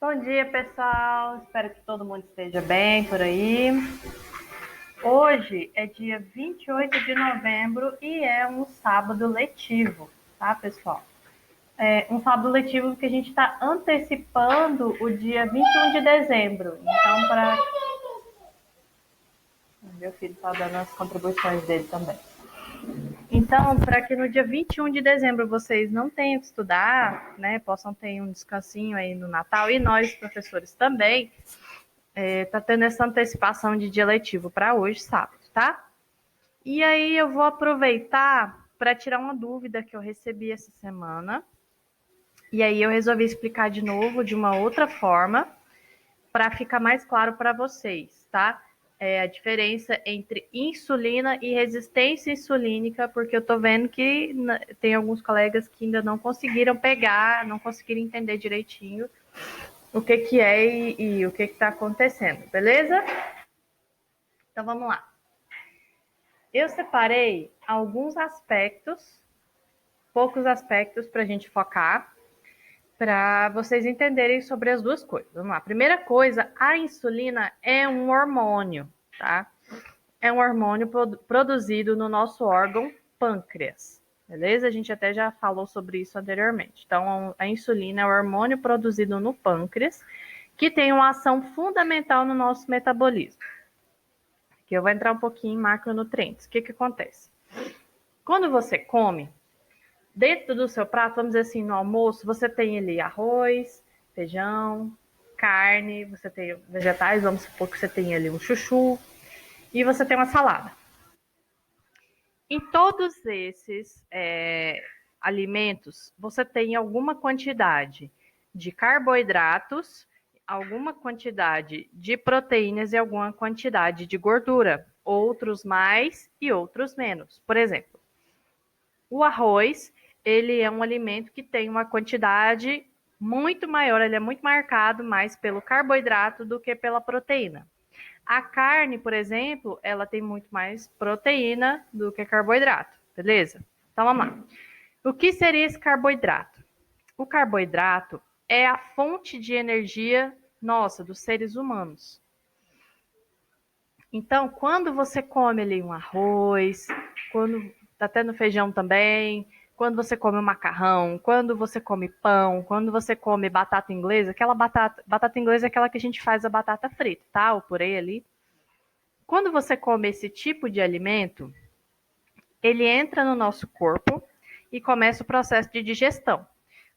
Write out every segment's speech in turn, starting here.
Bom dia, pessoal. Espero que todo mundo esteja bem por aí. Hoje é dia 28 de novembro e é um sábado letivo, tá, pessoal? É um sábado letivo porque a gente está antecipando o dia 21 de dezembro. Então, para... Meu filho está dando as contribuições dele também. Então, para que no dia 21 de dezembro vocês não tenham que estudar, né, possam ter um descansinho aí no Natal, e nós, professores, também, tá tendo essa antecipação de dia letivo para hoje, sábado, tá? E aí eu vou aproveitar para tirar uma dúvida que eu recebi essa semana. E aí eu resolvi explicar de novo de uma outra forma para ficar mais claro para vocês, tá? A diferença entre insulina e resistência insulínica, porque eu tô vendo que tem alguns colegas que ainda não conseguiram pegar, não conseguiram entender direitinho o que que é e o que que tá acontecendo, beleza? Então vamos lá. Eu separei alguns aspectos, poucos aspectos para a gente focar, para vocês entenderem sobre as duas coisas. Vamos lá. Primeira coisa, a insulina é um hormônio, tá? É um hormônio produzido no nosso órgão pâncreas, beleza? A gente até já falou sobre isso anteriormente. Então, a insulina é o hormônio produzido no pâncreas, que tem uma ação fundamental no nosso metabolismo. Aqui eu vou entrar um pouquinho em macronutrientes. O que que acontece? Quando você come, dentro do seu prato, vamos dizer assim, no almoço, você tem ali arroz, feijão, carne, você tem vegetais, vamos supor que você tem ali um chuchu, e você tem uma salada. Em todos esses alimentos, você tem alguma quantidade de carboidratos, alguma quantidade de proteínas e alguma quantidade de gordura. Outros mais e outros menos. Por exemplo, o arroz, ele é um alimento que tem uma quantidade muito maior, ele é muito marcado mais pelo carboidrato do que pela proteína. A carne, por exemplo, ela tem muito mais proteína do que carboidrato, beleza? Então vamos lá. O que seria esse carboidrato? O carboidrato é a fonte de energia nossa, dos seres humanos. Então, quando você come ali um arroz, quando até no feijão também, quando você come um macarrão, quando você come pão, quando você come batata inglesa, aquela batata inglesa é aquela que a gente faz a batata frita, tá? O purê ali. Quando você come esse tipo de alimento, ele entra no nosso corpo e começa o processo de digestão,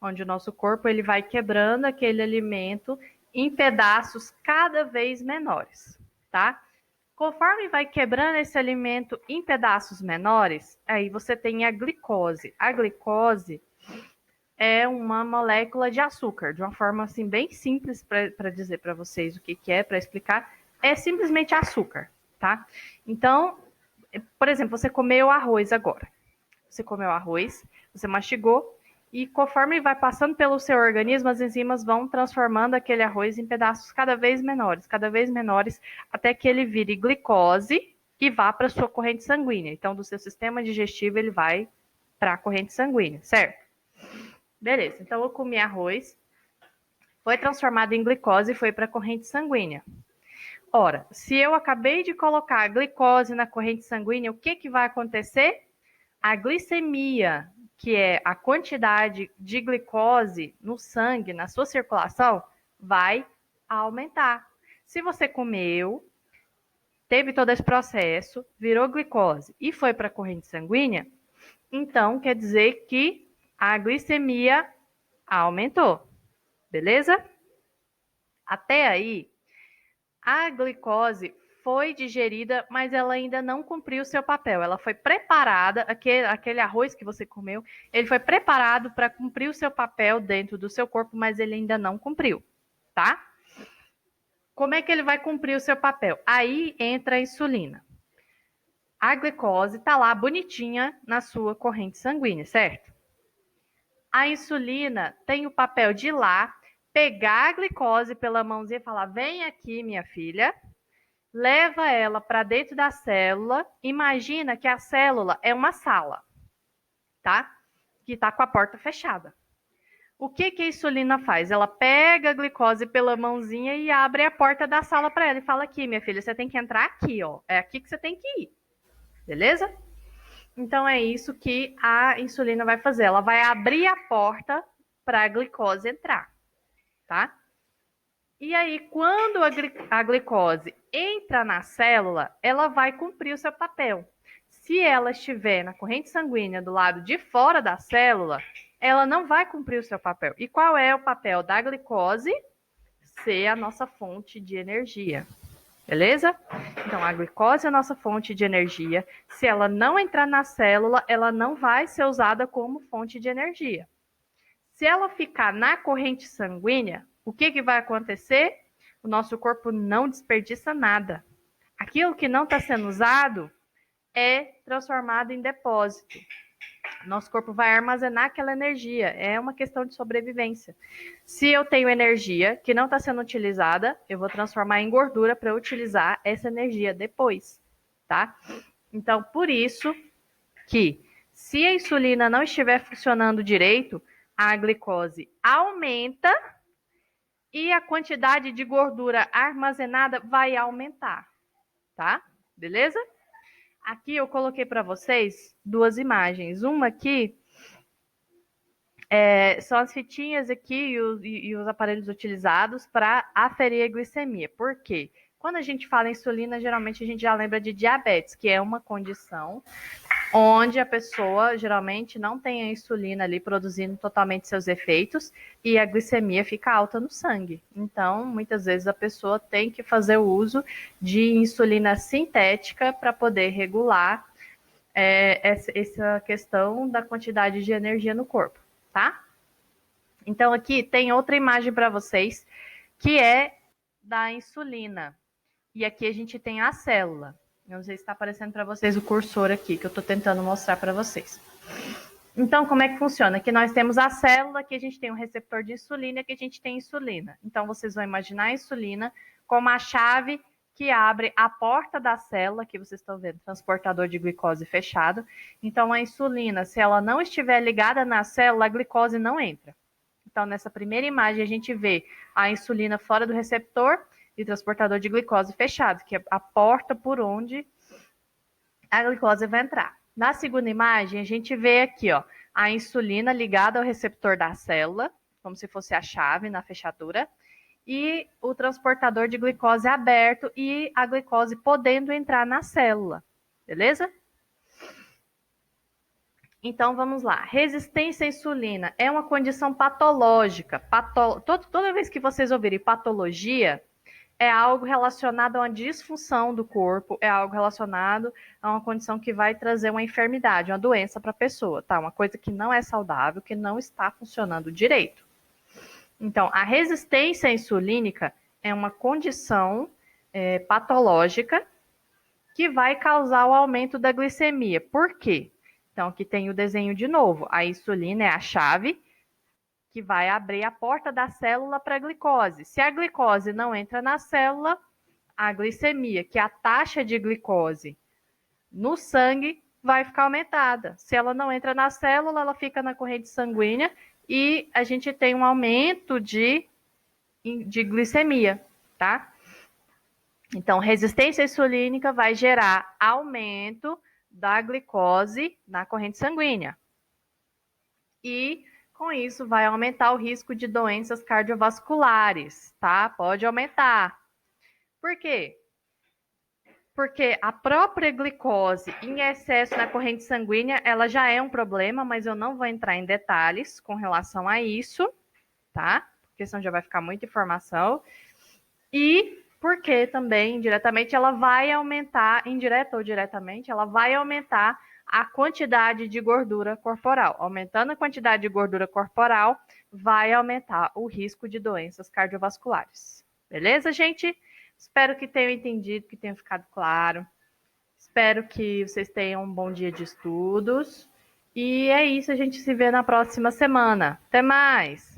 onde o nosso corpo ele vai quebrando aquele alimento em pedaços cada vez menores, tá? Conforme vai quebrando esse alimento em pedaços menores, aí você tem a glicose. A glicose é uma molécula de açúcar, de uma forma assim bem simples para dizer para vocês o que, que é, para explicar, é simplesmente açúcar, tá? Então, por exemplo, você comeu arroz agora. Você comeu arroz, você mastigou, e conforme vai passando pelo seu organismo, as enzimas vão transformando aquele arroz em pedaços cada vez menores, até que ele vire glicose e vá para a sua corrente sanguínea. Então, do seu sistema digestivo, ele vai para a corrente sanguínea, certo? Beleza, então eu comi arroz, foi transformado em glicose e foi para a corrente sanguínea. Ora, se eu acabei de colocar a glicose na corrente sanguínea, o que, que vai acontecer? A glicemia, que é a quantidade de glicose no sangue, na sua circulação, vai aumentar. Se você comeu, teve todo esse processo, virou glicose e foi para a corrente sanguínea, então quer dizer que a glicemia aumentou. Beleza? Até aí, a glicose foi digerida, mas ela ainda não cumpriu o seu papel. Ela foi preparada, aquele arroz que você comeu, ele foi preparado para cumprir o seu papel dentro do seu corpo, mas ele ainda não cumpriu, tá? Como é que ele vai cumprir o seu papel? Aí entra a insulina. A glicose está lá bonitinha na sua corrente sanguínea, certo? A insulina tem o papel de ir lá, pegar a glicose pela mãozinha e falar: vem aqui, minha filha, leva ela para dentro da célula. Imagina que a célula é uma sala, tá? Que está com a porta fechada. O que que a insulina faz? Ela pega a glicose pela mãozinha e abre a porta da sala para ela e fala aqui, minha filha, você tem que entrar aqui, ó. É aqui que você tem que ir. Beleza? Então é isso que a insulina vai fazer. Ela vai abrir a porta para a glicose entrar, tá? E aí, quando a glicose entra na célula, ela vai cumprir o seu papel. Se ela estiver na corrente sanguínea do lado de fora da célula, ela não vai cumprir o seu papel. E qual é o papel da glicose? Ser a nossa fonte de energia. Beleza? Então, a glicose é a nossa fonte de energia. Se ela não entrar na célula, ela não vai ser usada como fonte de energia. Se ela ficar na corrente sanguínea, o que, que vai acontecer? O nosso corpo não desperdiça nada. Aquilo que não está sendo usado é transformado em depósito. Nosso corpo vai armazenar aquela energia. É uma questão de sobrevivência. Se eu tenho energia que não está sendo utilizada, eu vou transformar em gordura para utilizar essa energia depois, tá? Então, por isso que se a insulina não estiver funcionando direito, a glicose aumenta e a quantidade de gordura armazenada vai aumentar, tá? Beleza? Aqui eu coloquei para vocês duas imagens. Uma aqui são as fitinhas aqui e os aparelhos utilizados para aferir a glicemia. Por quê? Quando a gente fala em insulina, geralmente a gente já lembra de diabetes, que é uma condição onde a pessoa geralmente não tem a insulina ali produzindo totalmente seus efeitos e a glicemia fica alta no sangue. Então, muitas vezes a pessoa tem que fazer o uso de insulina sintética para poder regular essa questão da quantidade de energia no corpo, tá? Então, aqui tem outra imagem para vocês, que é da insulina. E aqui a gente tem a célula. Não sei se está aparecendo para vocês o cursor aqui, que eu estou tentando mostrar para vocês. Então, como é que funciona? Aqui nós temos a célula, aqui a gente tem um receptor de insulina, aqui a gente tem insulina. Então, vocês vão imaginar a insulina como a chave que abre a porta da célula, que vocês estão vendo, transportador de glicose fechado. Então, a insulina, se ela não estiver ligada na célula, a glicose não entra. Então, nessa primeira imagem, a gente vê a insulina fora do receptor e transportador de glicose fechado, que é a porta por onde a glicose vai entrar. Na segunda imagem, a gente vê aqui, ó, a insulina ligada ao receptor da célula, como se fosse a chave na fechadura, e o transportador de glicose aberto e a glicose podendo entrar na célula, beleza? Então, vamos lá. Resistência à insulina é uma condição patológica. Toda vez que vocês ouvirem patologia, é algo relacionado a uma disfunção do corpo, é algo relacionado a uma condição que vai trazer uma enfermidade, uma doença para a pessoa, tá? Uma coisa que não é saudável, que não está funcionando direito. Então, a resistência insulínica é uma condição patológica que vai causar o aumento da glicemia. Por quê? Então, aqui tem o desenho de novo. A insulina é a chave que vai abrir a porta da célula para a glicose. Se a glicose não entra na célula, a glicemia, que é a taxa de glicose no sangue, vai ficar aumentada. Se ela não entra na célula, ela fica na corrente sanguínea e a gente tem um aumento de glicemia, tá? Então, resistência insulínica vai gerar aumento da glicose na corrente sanguínea. E com isso, vai aumentar o risco de doenças cardiovasculares, tá? Pode aumentar. Por quê? Porque a própria glicose em excesso na corrente sanguínea, ela já é um problema, mas eu não vou entrar em detalhes com relação a isso, tá? Porque senão já vai ficar muita informação. E porque também, indiretamente, ela vai aumentar, indireta ou diretamente, ela vai aumentar a quantidade de gordura corporal. Aumentando a quantidade de gordura corporal, vai aumentar o risco de doenças cardiovasculares. Beleza, gente? Espero que tenham entendido, que tenha ficado claro. Espero que vocês tenham um bom dia de estudos. E é isso, a gente se vê na próxima semana. Até mais!